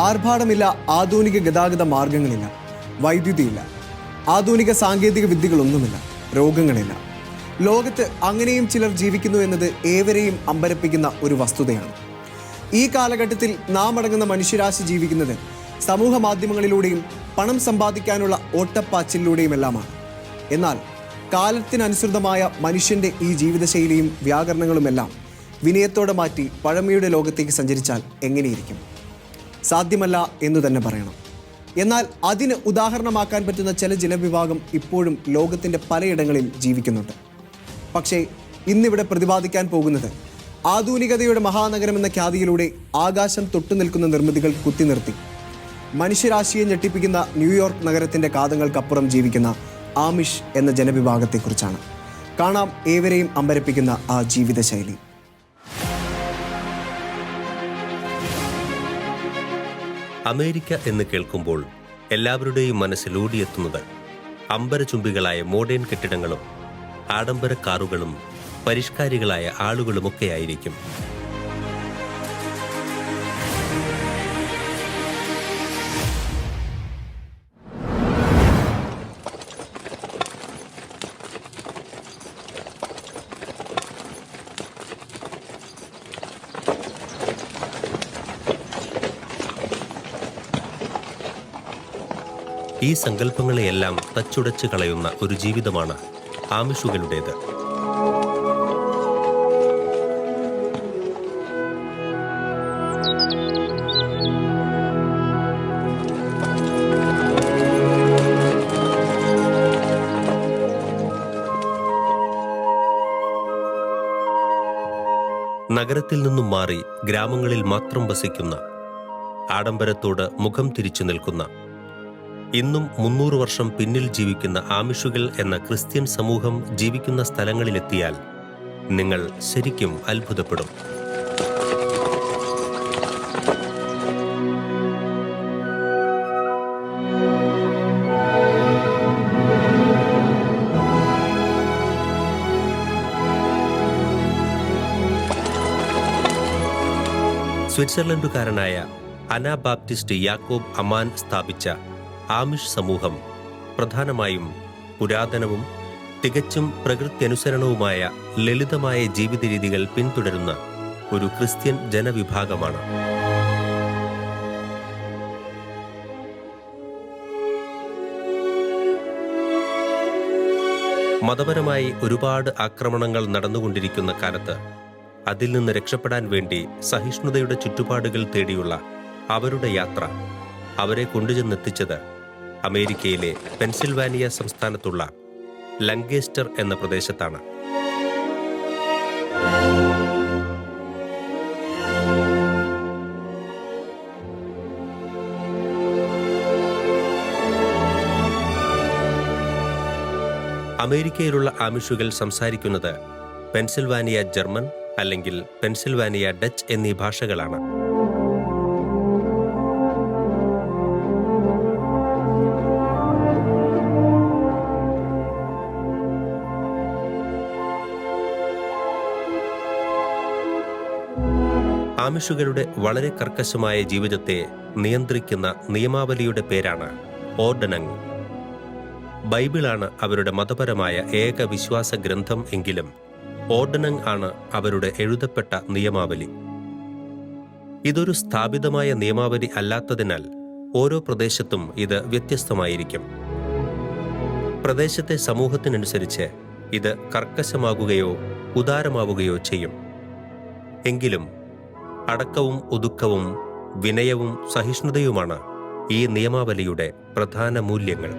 ആർഭാടമില്ല, ആധുനിക ഗതാഗത മാർഗങ്ങളില്ല, വൈദ്യുതിയില്ല, ആധുനിക സാങ്കേതിക വിദ്യകളൊന്നുമില്ല, രോഗങ്ങളില്ല. ലോകത്ത് അങ്ങനെയും ചിലർ ജീവിക്കുന്നു എന്നത് ഏവരെയും അമ്പരപ്പിക്കുന്ന ഒരു വസ്തുതയാണ്. ഈ കാലഘട്ടത്തിൽ നാം അടങ്ങുന്ന മനുഷ്യരാശി ജീവിക്കുന്നത് സമൂഹ മാധ്യമങ്ങളിലൂടെയും പണം സമ്പാദിക്കാനുള്ള ഓട്ടപ്പാച്ചിലൂടെയുമെല്ലാമാണ്. എന്നാൽ കാലത്തിനനുസൃതമായ മനുഷ്യൻ്റെ ഈ ജീവിതശൈലിയും വ്യാകരണങ്ങളുമെല്ലാം വിനയത്തോടെ മാറ്റി പഴമയുടെ ലോകത്തേക്ക് സഞ്ചരിച്ചാൽ എങ്ങനെയിരിക്കും? സാധ്യമല്ല എന്നു തന്നെ പറയണം. എന്നാൽ അതിന് ഉദാഹരണമാക്കാൻ പറ്റുന്ന ചില ജനവിഭാഗം ഇപ്പോഴും ലോകത്തിൻ്റെ പലയിടങ്ങളിൽ ജീവിക്കുന്നുണ്ട്. പക്ഷേ ഇന്നിവിടെ പ്രതിപാദിക്കാൻ പോകുന്നത് ആധുനികതയുടെ മഹാനഗരം എന്ന ഖ്യാതിയിലൂടെ ആകാശം തൊട്ടു നിൽക്കുന്ന നിർമ്മിതികൾ കുത്തിനിർത്തി മനുഷ്യരാശിയെ ഞെട്ടിപ്പിക്കുന്ന ന്യൂയോർക്ക് നഗരത്തിൻ്റെ കാതങ്ങൾക്കപ്പുറം ജീവിക്കുന്ന ആമിഷ് എന്ന ജനവിഭാഗത്തെക്കുറിച്ചാണ്. കാണാം ഏവരെയും അമ്പരപ്പിക്കുന്ന ആ ജീവിതശൈലി. അമേരിക്ക എന്ന് കേൾക്കുമ്പോൾ എല്ലാവരുടെയും മനസ്സിൽ ഓടിയെത്തുന്നത് അമ്പരചുംബികളായ മോഡേൺ കെട്ടിടങ്ങളും ആഡംബര കാറുകളും പരിഷ്കാരികളായ ആളുകളുമൊക്കെയായിരിക്കും. ഈ സങ്കല്പങ്ങളെയെല്ലാം തച്ചുടച്ച് കളയുന്ന ഒരു ജീവിതമാണ് ആമിഷുകളുടേത്. നഗരത്തിൽ നിന്നും മാറി ഗ്രാമങ്ങളിൽ മാത്രം വസിക്കുന്ന, ആഡംബരത്തോട് മുഖം തിരിച്ചു നിൽക്കുന്ന, ഇന്നും 300 വർഷം പിന്നിൽ ജീവിക്കുന്ന ആമിഷുകൾ എന്ന ക്രിസ്ത്യൻ സമൂഹം ജീവിക്കുന്ന സ്ഥലങ്ങളിലെത്തിയാൽ നിങ്ങൾ ശരിക്കും അത്ഭുതപ്പെടും. സ്വിറ്റ്സർലൻഡുകാരനായ അനാബാപ്റ്റിസ്റ്റ് യാക്കോബ് അമാൻ സ്ഥാപിച്ച ആമിഷ് സമൂഹം പ്രധാനമായും പുരാതനവും തികച്ചും പ്രകൃത്യനുസരണവുമായ ലളിതമായ ജീവിത രീതികൾ പിന്തുടരുന്ന ഒരു ക്രിസ്ത്യൻ ജനവിഭാഗമാണ്. മതപരമായി ഒരുപാട് ആക്രമണങ്ങൾ നടന്നുകൊണ്ടിരിക്കുന്ന കാലത്ത് അതിൽ നിന്ന് രക്ഷപ്പെടാൻ വേണ്ടി സഹിഷ്ണുതയുടെ ചുറ്റുപാടുകൾ തേടിയുള്ള അവരുടെ യാത്ര അവരെ കൊണ്ടുചെന്നെത്തിച്ചത് അമേരിക്കയിലെ പെൻസിൽവാനിയ സംസ്ഥാനത്തുള്ള ലങ്കേസ്റ്റർ എന്ന പ്രദേശത്താണ്. അമേരിക്കയിലുള്ള ആമിഷുകൾ സംസാരിക്കുന്നത് പെൻസിൽവാനിയ ജർമ്മൻ അല്ലെങ്കിൽ പെൻസിൽവാനിയ ഡച്ച് എന്നീ ഭാഷകളാണ്. ആമിഷുകളുടെ വളരെ കർക്കശമായ ജീവിതത്തെ നിയന്ത്രിക്കുന്ന നിയമാവലിയുടെ പേരാണ് ഓർഡനങ്. ബൈബിളാണ് അവരുടെ മതപരമായ ഏക വിശ്വാസ ഗ്രന്ഥം എങ്കിലും ഓർഡനങ് ആണ് അവരുടെ എഴുതപ്പെട്ട നിയമാവലി. ഇതൊരു സ്ഥാപിതമായ നിയമാവലി അല്ലാത്തതിനാൽ ഓരോ പ്രദേശത്തും ഇത് വ്യത്യസ്തമായിരിക്കും. പ്രദേശത്തെ സമൂഹത്തിനനുസരിച്ച് ഇത് കർക്കശമാകുകയോ ഉദാരമാവുകയോ ചെയ്യും. എങ്കിലും അടക്കവും ഒതുക്കവും വിനയവും സഹിഷ്ണുതയുമാണ് ഈ നിയമാവലിയുടെ പ്രധാന മൂല്യങ്ങൾ.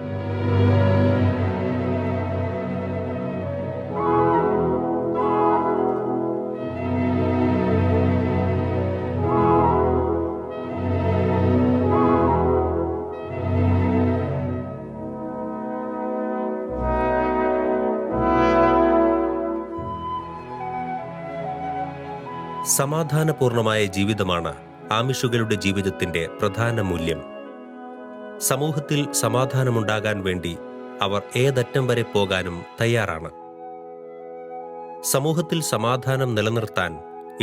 സമാധാനപൂർണമായ ജീവിതമാണ് ആമിഷുകളുടെ ജീവിതത്തിന്റെ പ്രധാന മൂല്യം. സമൂഹത്തിൽ സമാധാനമുണ്ടാകാൻ വേണ്ടി അവർ ഏതറ്റം വരെ പോകാനും തയ്യാറാണ്. സമൂഹത്തിൽ സമാധാനം നിലനിർത്താൻ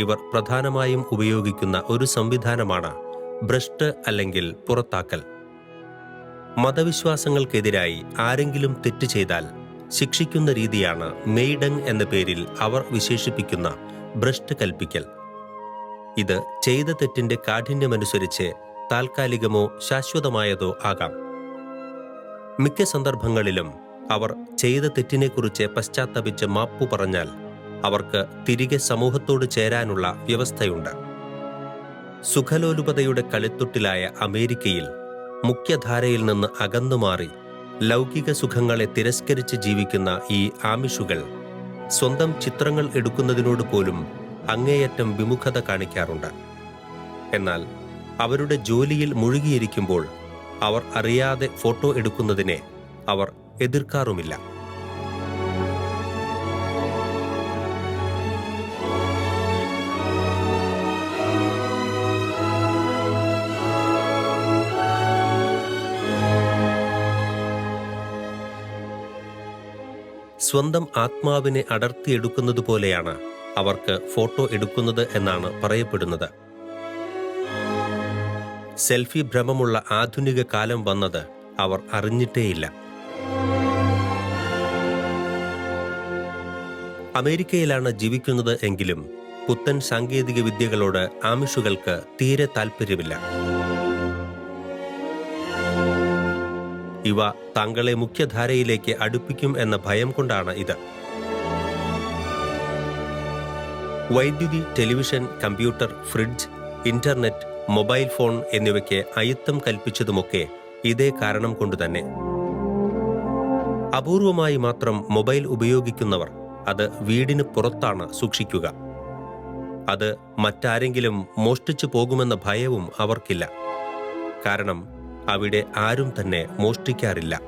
ഇവർ പ്രധാനമായും ഉപയോഗിക്കുന്ന ഒരു സംവിധാനമാണ് ഭ്രഷ്ട് അല്ലെങ്കിൽ പുറത്താക്കൽ. മതവിശ്വാസങ്ങൾക്കെതിരായി ആരെങ്കിലും തെറ്റ് ചെയ്താൽ ശിക്ഷിക്കുന്ന രീതിയാണ് മെയ്ഡങ് എന്ന പേരിൽ അവർ വിശേഷിപ്പിക്കുന്ന ഭ്രഷ്ട് കൽപ്പിക്കൽ. ഇത് ചെയ്ത തെറ്റിന്റെ കാഠിന്യമനുസരിച്ച് താൽക്കാലികമോ ശാശ്വതമായതോ ആകാം. മിക്ക സന്ദർഭങ്ങളിലും അവർ ചെയ്ത തെറ്റിനെക്കുറിച്ച് പശ്ചാത്തപിച്ച് മാപ്പു പറഞ്ഞാൽ അവർക്ക് തിരികെ സമൂഹത്തോട് ചേരാനുള്ള വ്യവസ്ഥയുണ്ട്. സുഖലോലുപതയുടെ കളിത്തൊട്ടിലായ അമേരിക്കയിൽ മുഖ്യധാരയിൽ നിന്ന് അകന്നുമാറി ലൗകിക സുഖങ്ങളെ തിരസ്കരിച്ച് ജീവിക്കുന്ന ഈ ആമിഷുകൾ സ്വന്തം ചിത്രങ്ങൾ എടുക്കുന്നതിനോട് പോലും അങ്ങേയറ്റം വിമുഖത കാണിക്കാറുണ്ട്. എന്നാൽ അവരുടെ ജോലിയിൽ മുഴുകിയിരിക്കുമ്പോൾ അവർ അറിയാതെ ഫോട്ടോ എടുക്കുന്നതിനെ അവർ എതിർക്കാറുമില്ല. സ്വന്തം ആത്മാവിനെ അടർത്തിയെടുക്കുന്നത് പോലെയാണ് അവർക്ക് ഫോട്ടോ എടുക്കുന്നത് എന്നാണ് പറയപ്പെടുന്നത്. സെൽഫി ഭ്രമമുള്ള ആധുനിക കാലം വന്നത് അവർ അറിഞ്ഞിട്ടേയില്ല. അമേരിക്കയിലാണ് ജീവിക്കുന്നത് എങ്കിലും പുത്തൻ സാങ്കേതിക വിദ്യകളോട് ആമിഷുകൾക്ക് തീരെ താൽപ്പര്യമില്ല. ഇവ താങ്കളെ മുഖ്യധാരയിലേക്ക് അടുപ്പിക്കും എന്ന ഭയം കൊണ്ടാണ് ഇത്. വൈദ്യുതി, television, computer, fridge, internet, mobile phone എന്നിവയ്ക്ക് അയിത്തം കൽപ്പിച്ചതുമൊക്കെ ഇതേ കാരണം കൊണ്ടുതന്നെ. അപൂർവമായി മാത്രം മൊബൈൽ ഉപയോഗിക്കുന്നവർ അത് വീടിന് പുറത്താണ് സൂക്ഷിക്കുക. അത് മറ്റാരെങ്കിലും മോഷ്ടിച്ചു പോകുമെന്ന ഭയവും അവർക്കില്ല. കാരണം അവിടെ ആരും തന്നെ മോഷ്ടിക്കാറില്ല.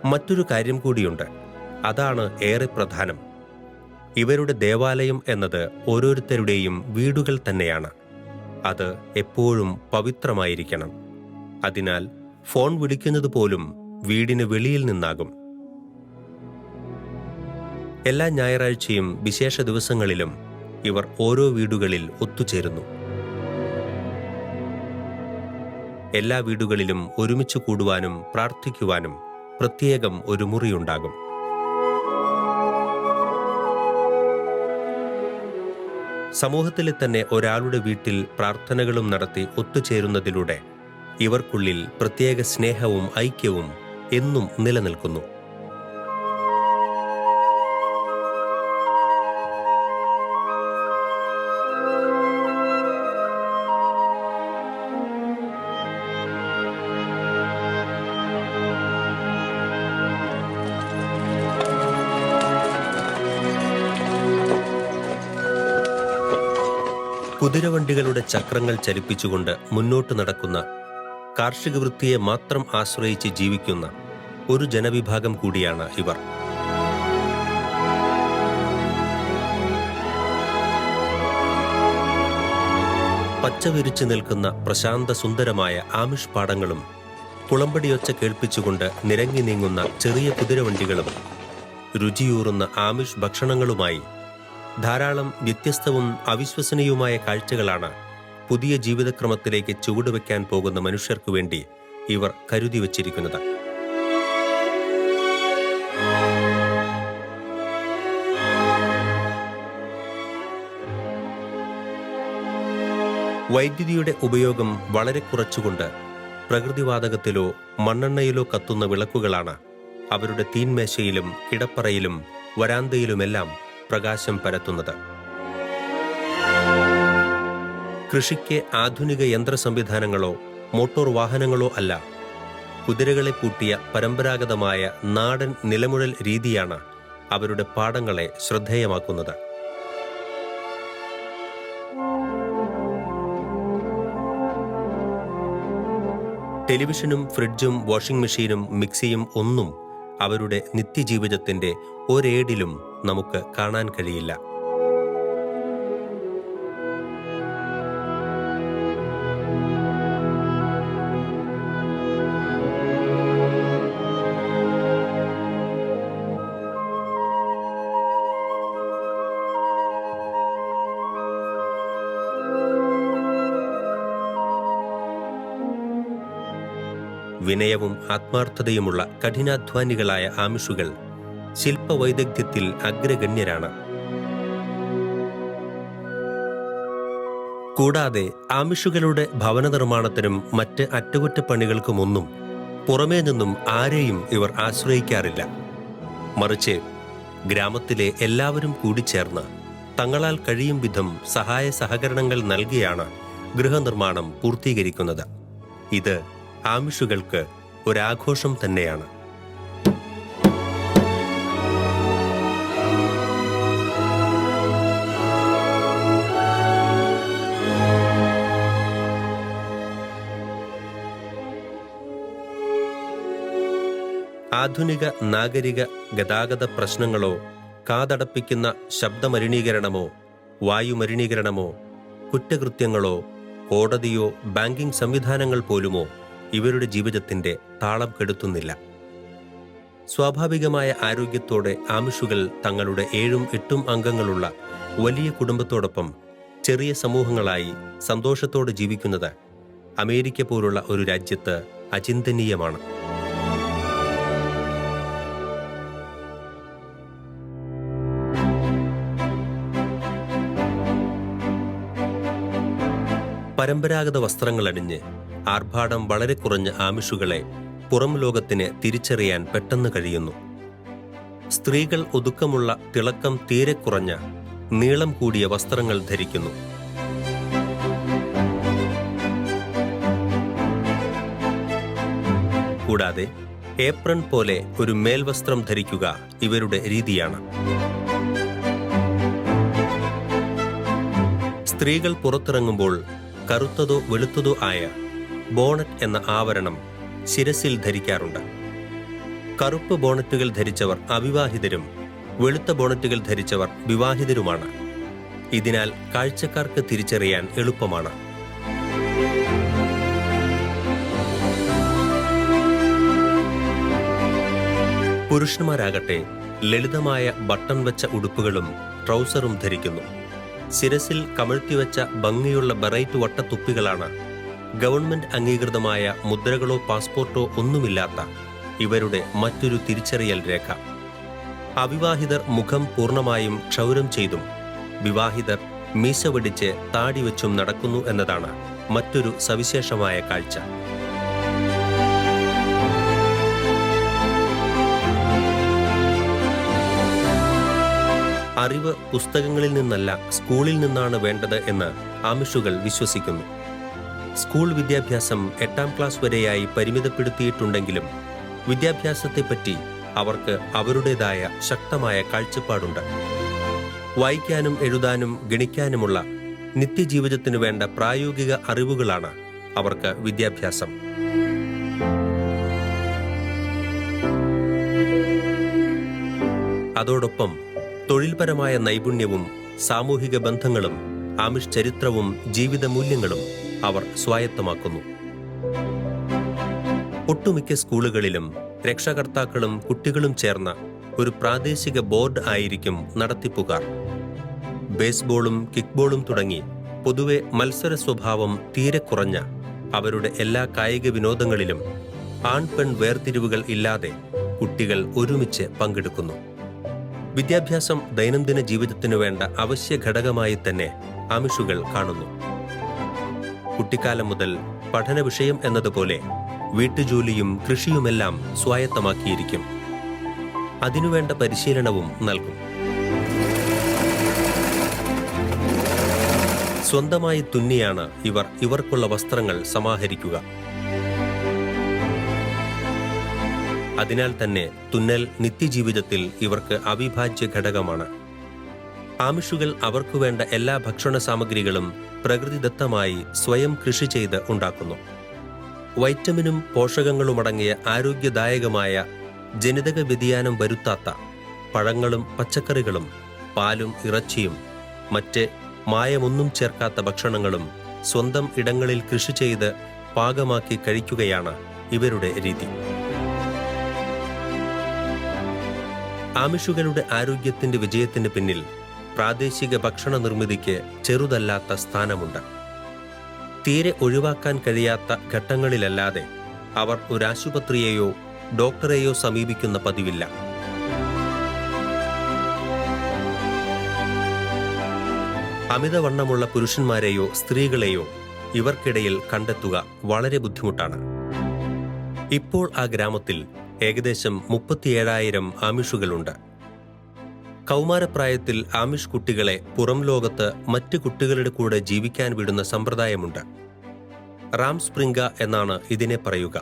മറ്റൊരു കാര്യം കൂടിയുണ്ട്. അതാണ് ഏറെ പ്രധാനം. ഇവരുടെ ദേവാലയം എന്നത് ഓരോരുത്തരുടെയും വീടുകൾ തന്നെയാണ്. അത് എപ്പോഴും പവിത്രമായിരിക്കണം. അതിനാൽ ഫോൺ വിളിക്കുന്നത് പോലും വീടിന് വെളിയിൽ നിന്നാകും. എല്ലാ ഞായറാഴ്ചയും വിശേഷ ദിവസങ്ങളിലും ഇവർ ഓരോ വീടുകളിൽ ഒത്തുചേരുന്നു. എല്ലാ വീടുകളിലും ഒരുമിച്ച് കൂടുവാനും പ്രാർത്ഥിക്കുവാനും പ്രത്യേകം ഒരു മുറിയുണ്ടാകും. സമൂഹത്തിലെ തന്നെ ഒരാളുടെ വീട്ടിൽ പ്രാർത്ഥനകളും നടത്തി ഒത്തുചേരുന്നതിലൂടെ ഇവർക്കുള്ളിൽ പ്രത്യേക സ്നേഹവും ഐക്യവും എന്നും നിലനിൽക്കുന്നു. കുതിരവണ്ടികളുടെ ചക്രങ്ങൾ ചലിപ്പിച്ചുകൊണ്ട് മുന്നോട്ട് നടക്കുന്ന, കാർഷിക വൃത്തിയെ മാത്രം ആശ്രയിച്ച് ജീവിക്കുന്ന ഒരു ജനവിഭാഗം കൂടിയാണ് ഇവർ. പച്ചവിരിച്ചു നിൽക്കുന്ന പ്രശാന്ത സുന്ദരമായ ആമിഷ് പാടങ്ങളും കുളമ്പടിയൊച്ച കേൾപ്പിച്ചുകൊണ്ട് നിരങ്ങി നീങ്ങുന്ന ചെറിയ കുതിരവണ്ടികളും രുചിയൂറുന്ന ആമിഷ് ഭക്ഷണങ്ങളുമായി ധാരാളം വ്യത്യസ്തവും അവിശ്വസനീയവുമായ കാഴ്ചകളാണ് പുതിയ ജീവിതക്രമത്തിലേക്ക് ചുവടുവെക്കാൻ പോകുന്ന മനുഷ്യർക്കു വേണ്ടി ഇവർ കരുതി വച്ചിരിക്കുന്നത്. വൈദ്യുതിയുടെ ഉപയോഗം വളരെ കുറച്ചുകൊണ്ട് പ്രകൃതിവാതകത്തിലോ മണ്ണെണ്ണയിലോ കത്തുന്ന വിളക്കുകളാണ് അവരുടെ തീന്മേശയിലും കിടപ്പറയിലും വരാന്തയിലുമെല്ലാം പ്രകാശം പരത്തുന്നത്. കൃഷിക്ക് ആധുനിക യന്ത്ര സംവിധാനങ്ങളോ മോട്ടോർ വാഹനങ്ങളോ അല്ല, കുതിരകളെ പൂട്ടിയ പരമ്പരാഗതമായ നാടൻ നിലമുഴൽ രീതിയാണ് അവരുടെ പാടങ്ങളെ ശ്രദ്ധേയമാക്കുന്നത്. ടെലിവിഷനും ഫ്രിഡ്ജും വാഷിംഗ് മെഷീനും മിക്സിയും ഒന്നും അവരുടെ നിത്യജീവിതത്തിന്റെ ഒരേടിലും നമുക്ക് കാണാൻ കഴിയില്ല. വിനയവും ആത്മാർത്ഥതയുമുള്ള കഠിനാധ്വാനികളായ ആമിഷുകൾ ശില്പവൈദഗ്ധ്യത്തിൽ അഗ്രഗണ്യരാണ്. കൂടാതെ ആമിഷുകളുടെ ഭവന നിർമ്മാണത്തിനും മറ്റ് അറ്റകുറ്റപ്പണികൾക്കുമൊന്നും പുറമേ നിന്നും ആരെയും ഇവർ ആശ്രയിക്കാറില്ല. മറിച്ച് ഗ്രാമത്തിലെ എല്ലാവരും കൂടിച്ചേർന്ന് തങ്ങളാൽ കഴിയും വിധം സഹായ സഹകരണങ്ങൾ നൽകിയാണ് ഗൃഹനിർമ്മാണം പൂർത്തീകരിക്കുന്നത്. ഇത് ആമിഷുകൾക്ക് ഒരാഘോഷം തന്നെയാണ്. ആധുനിക നാഗരിക ഗതാഗത പ്രശ്നങ്ങളോ കാതടപ്പിക്കുന്ന ശബ്ദമലിനീകരണമോ വായുമലിനീകരണമോ കുറ്റകൃത്യങ്ങളോ കോടതിയോ ബാങ്കിംഗ് സംവിധാനങ്ങൾ പോലുമോ ഇവരുടെ ജീവിതത്തിന്റെ താളം കെടുത്തുന്നില്ല. സ്വാഭാവികമായ ആരോഗ്യത്തോടെ ആമിഷുകൾ തങ്ങളുടെ 7-8 അംഗങ്ങളുള്ള വലിയ കുടുംബത്തോടൊപ്പം ചെറിയ സമൂഹങ്ങളായി സന്തോഷത്തോടെ ജീവിക്കുന്നത് അമേരിക്ക പോലുള്ള ഒരു രാജ്യത്ത് അചിന്തനീയമാണ്. പരമ്പരാഗത വസ്ത്രങ്ങളണിഞ്ഞ് ആർഭാടം വളരെ കുറഞ്ഞ ആമിഷുകളെ പുറം ലോകത്തിന് തിരിച്ചറിയാൻ പെട്ടെന്ന് കഴിയുന്നു. സ്ത്രീകൾ ഒതുക്കമുള്ള തിളക്കം തീരെ കുറഞ്ഞ നീളം കൂടിയ വസ്ത്രങ്ങൾ ധരിക്കുന്നു. കൂടാതെ ഏപ്രൺ പോലെ ഒരു മേൽവസ്ത്രം ധരിക്കുക ഇവരുടെ രീതിയാണ്. സ്ത്രീകൾ പുറത്തിറങ്ങുമ്പോൾ കറുത്തതോ വെളുത്തതോ ആയ ബോണറ്റ് എന്ന ആവരണം ശിരസിൽ ധരിക്കാറുണ്ട്. കറുപ്പ് ബോണറ്റുകൾ ധരിച്ചവർ അവിവാഹിതരും വെളുത്ത ബോണറ്റുകൾ ധരിച്ചവർ വിവാഹിതരുമാണ്. ഇതിനാൽ കാഴ്ചക്കാർക്ക് തിരിച്ചറിയാൻ എളുപ്പമാണ്. പുരുഷന്മാരാകട്ടെ ലളിതമായ ബട്ടൺ വെച്ച ഉടുപ്പുകളും ട്രൗസറും ധരിക്കുന്നു. ശിരസിൽ കമഴ്ത്തിവെച്ച ഭംഗിയുള്ള ബറൈറ്റ് വട്ടത്തുപ്പികളാണ് ഗവൺമെന്റ് അംഗീകൃതമായ മുദ്രകളോ പാസ്പോർട്ടോ ഒന്നുമില്ലാത്ത ഇവരുടെ മറ്റൊരു തിരിച്ചറിയൽ രേഖ. അവിവാഹിതർ മുഖം പൂർണ്ണമായും ക്ഷൗരം ചെയ്തും വിവാഹിതർ മീശ വെടിച്ച് താടി വെച്ചും നടക്കുന്നു എന്നതാണ് മറ്റൊരു സവിശേഷമായ കാഴ്ച. അറിവ് പുസ്തകങ്ങളിൽ നിന്നല്ല സ്കൂളിൽ നിന്നാണ് വേണ്ടത് എന്ന് ആമിഷുകൾ വിശ്വസിക്കുന്നു. സ്കൂൾ വിദ്യാഭ്യാസം 8ാം ക്ലാസ് വരെയായി പരിമിതപ്പെടുത്തിയിട്ടുണ്ടെങ്കിലും വിദ്യാഭ്യാസത്തെപ്പറ്റി അവർക്ക് അവരുടേതായ ശക്തമായ കാഴ്ചപ്പാടുണ്ട്. വായിക്കാനും എഴുതാനും ഗണിക്കാനുമുള്ള നിത്യജീവിതത്തിനു വേണ്ട പ്രായോഗിക അറിവുകളാണ് അവർക്ക് വിദ്യാഭ്യാസം. അതോടൊപ്പം തൊഴിൽപരമായ നൈപുണ്യവും സാമൂഹിക ബന്ധങ്ങളും ആമിഷ് ചരിത്രവും ജീവിത മൂല്യങ്ങളും അവർ സ്വായത്തമാക്കുന്നു. ഒട്ടുമിക്ക സ്കൂളുകളിലും രക്ഷകർത്താക്കളും കുട്ടികളും ചേർന്ന ഒരു പ്രാദേശിക ബോർഡ് ആയിരിക്കും നടത്തിപ്പുകാർ. ബേസ്ബോളും കിക്ക്ബോളും തുടങ്ങി പൊതുവെ മത്സര സ്വഭാവം തീരെ കുറഞ്ഞ അവരുടെ എല്ലാ കായിക വിനോദങ്ങളിലും ആൺ-പെൺ വേർതിരിവുകൾ ഇല്ലാതെ കുട്ടികൾ ഒരുമിച്ച് പങ്കെടുക്കുന്നു. വിദ്യാഭ്യാസം ദൈനംദിന ജീവിതത്തിനു വേണ്ട അവശ്യ ഘടകമായി തന്നെ ആമിഷുകൾ കാണുന്നു. കുട്ടിക്കാലം മുതൽ പഠന വിഷയം എന്നതുപോലെ വീട്ടുജോലിയും കൃഷിയുമെല്ലാം സ്വായത്തമാക്കിയിരിക്കും. അതിനുവേണ്ട പരിശീലനവും നൽകും. സ്വന്തമായി തുന്നിയാണ് ഇവർക്കുള്ള വസ്ത്രങ്ങൾ സമാഹരിക്കുക. അതിനാൽ തന്നെ തുന്നൽ നിത്യജീവിതത്തിൽ ഇവർക്ക് അവിഭാജ്യ ഘടകമാണ്. ആമിഷുകൾ അവർക്കു വേണ്ട എല്ലാ ഭക്ഷണ സാമഗ്രികളും പ്രകൃതിദത്തമായി സ്വയം കൃഷി ചെയ്ത് ഉണ്ടാക്കുന്നു. വൈറ്റമിനും പോഷകങ്ങളുമടങ്ങിയ ആരോഗ്യദായകമായ ജനിതക വ്യതിയാനം വരുത്താത്ത പഴങ്ങളും പച്ചക്കറികളും പാലും ഇറച്ചിയും മറ്റ് മായമൊന്നും ചേർക്കാത്ത ഭക്ഷണങ്ങളും സ്വന്തം ഇടങ്ങളിൽ കൃഷി ചെയ്ത് പാകമാക്കി കഴിക്കുകയാണ് ഇവരുടെ രീതി. ആമിഷുകളുടെ ആരോഗ്യത്തിന്റെ വിജയത്തിന് പിന്നിൽ പ്രാദേശിക ഭക്ഷണ നിർമ്മിതിക്ക് ചെറുതല്ലാത്ത സ്ഥാനമുണ്ട്. തീരെ ഒഴിവാക്കാൻ കഴിയാത്ത ഘട്ടങ്ങളിലല്ലാതെ അവർ ഒരാശുപത്രിയെയോ ഡോക്ടറെയോ സമീപിക്കുന്ന പതിവില്ല. അമിതവണ്ണമുള്ള പുരുഷന്മാരെയോ സ്ത്രീകളെയോ ഇവർക്കിടയിൽ കണ്ടെത്തുക വളരെ ബുദ്ധിമുട്ടാണ്. ഇപ്പോൾ ആ ഗ്രാമത്തിൽ ഏകദേശം 37,000 ആമിഷുകളുണ്ട്. കൗമാരപ്രായത്തിൽ ആമിഷ് കുട്ടികളെ പുറം ലോകത്ത് മറ്റ് കുട്ടികളുടെ കൂടെ ജീവിക്കാൻ വിടുന്ന സമ്പ്രദായമുണ്ട്. റാം സ്പ്രിംഗ എന്നാണ് ഇതിനെ പറയുക.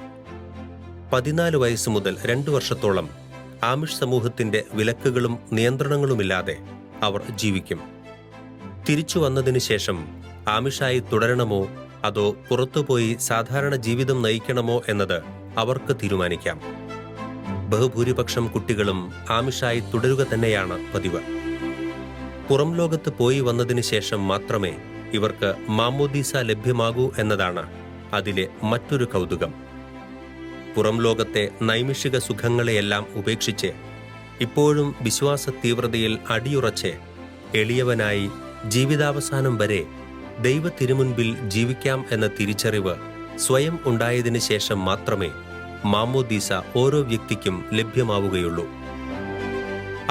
14 വയസ്സ് മുതൽ 2 വർഷത്തോളം ആമിഷ് സമൂഹത്തിന്റെ വിലക്കുകളും നിയന്ത്രണങ്ങളുമില്ലാതെ അവർ ജീവിക്കും. തിരിച്ചു വന്നതിന് ശേഷം ആമിഷായി തുടരണമോ അതോ പുറത്തുപോയി സാധാരണ ജീവിതം നയിക്കണമോ എന്നത് അവർക്ക് തീരുമാനിക്കാം. ബഹുഭൂരിപക്ഷം കുട്ടികളും ആമിഷായി തുടരുക തന്നെയാണ് പതിവ്. പുറം ലോകത്ത് പോയി വന്നതിന് ശേഷം മാത്രമേ ഇവർക്ക് മാമോദീസ ലഭ്യമാകൂ എന്നതാണ് അതിലെ മറ്റൊരു കൗതുകം. പുറം ലോകത്തെ നൈമിഷിക സുഖങ്ങളെയെല്ലാം ഉപേക്ഷിച്ച് ഇപ്പോഴും വിശ്വാസ തീവ്രതയിൽ അടിയുറച്ച് എളിയവനായി ജീവിതാവസാനം വരെ ദൈവ തിരുമുൻപിൽ ജീവിക്കാം എന്ന തിരിച്ചറിവ് സ്വയം ഉണ്ടായതിനു ശേഷം മാത്രമേ മാമോദീസ ഓരോ വ്യക്തിക്കും ലഭ്യമാവുകയുള്ളൂ.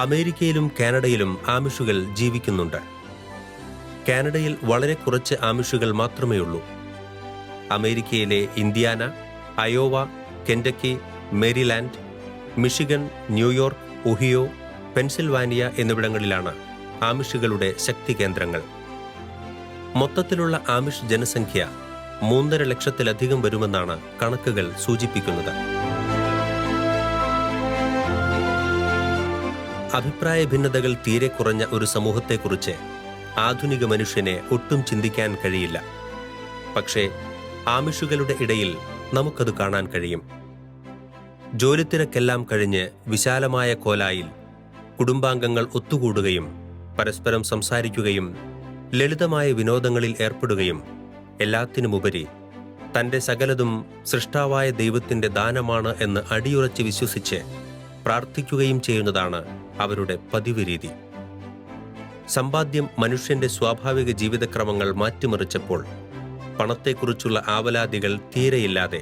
അമേരിക്കയിലും കാനഡയിലും ആമിഷുകൾ ജീവിക്കുന്നുണ്ട്. കാനഡയിൽ വളരെ കുറച്ച് ആമിഷുകൾ മാത്രമേയുള്ളൂ. അമേരിക്കയിലെ Indiana, Iowa, Kentucky, Maryland, Michigan, New York, Ohio, Pennsylvania എന്നിവിടങ്ങളിലാണ് ആമിഷുകളുടെ ശക്തി കേന്ദ്രങ്ങൾ. മൊത്തത്തിലുള്ള ആമിഷ് ജനസംഖ്യ 3.5 ലക്ഷത്തിലധികം വരുമെന്നാണ് കണക്കുകൾ സൂചിപ്പിക്കുന്നത്. അഭിപ്രായ ഭിന്നതകൾ തീരെ കുറഞ്ഞ ഒരു സമൂഹത്തെക്കുറിച്ച് ആധുനിക മനുഷ്യനെ ഒട്ടും ചിന്തിക്കാൻ കഴിയില്ല. പക്ഷേ ആമിഷുകളുടെ ഇടയിൽ നമുക്കത് കാണാൻ കഴിയും. ജോലിത്തിരക്കെല്ലാം കഴിഞ്ഞ് വിശാലമായ കോലായിൽ കുടുംബാംഗങ്ങൾ ഒത്തുകൂടുകയും പരസ്പരം സംസാരിക്കുകയും ലളിതമായ വിനോദങ്ങളിൽ ഏർപ്പെടുകയും എല്ലാത്തിനുമുപരി തൻ്റെ സകലതും സൃഷ്ടാവായ ദൈവത്തിൻ്റെ ദാനമാണ് എന്ന് അടിയുറച്ച് വിശ്വസിച്ച് പ്രാർത്ഥിക്കുകയും ചെയ്യുന്നതാണ് അവരുടെ പതിവ് രീതി. സമ്പാദ്യം മനുഷ്യന്റെ സ്വാഭാവിക ജീവിതക്രമങ്ങൾ മാറ്റിമറിച്ചപ്പോൾ പണത്തെക്കുറിച്ചുള്ള ആവലാതികൾ തീരെയില്ലാതെ,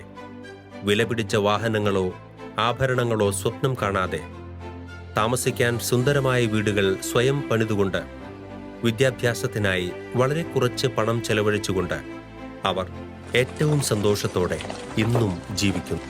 വിലപിടിച്ച വാഹനങ്ങളോ ആഭരണങ്ങളോ സ്വപ്നം കാണാതെ, താമസിക്കാൻ സുന്ദരമായ വീടുകൾ സ്വയം പണിതുകൊണ്ട്, വിദ്യാഭ്യാസത്തിനായി വളരെ കുറച്ച് പണം ചെലവഴിച്ചുകൊണ്ട് അവർ ഏറ്റവും സന്തോഷത്തോടെ ഇന്നും ജീവിക്കുന്നു.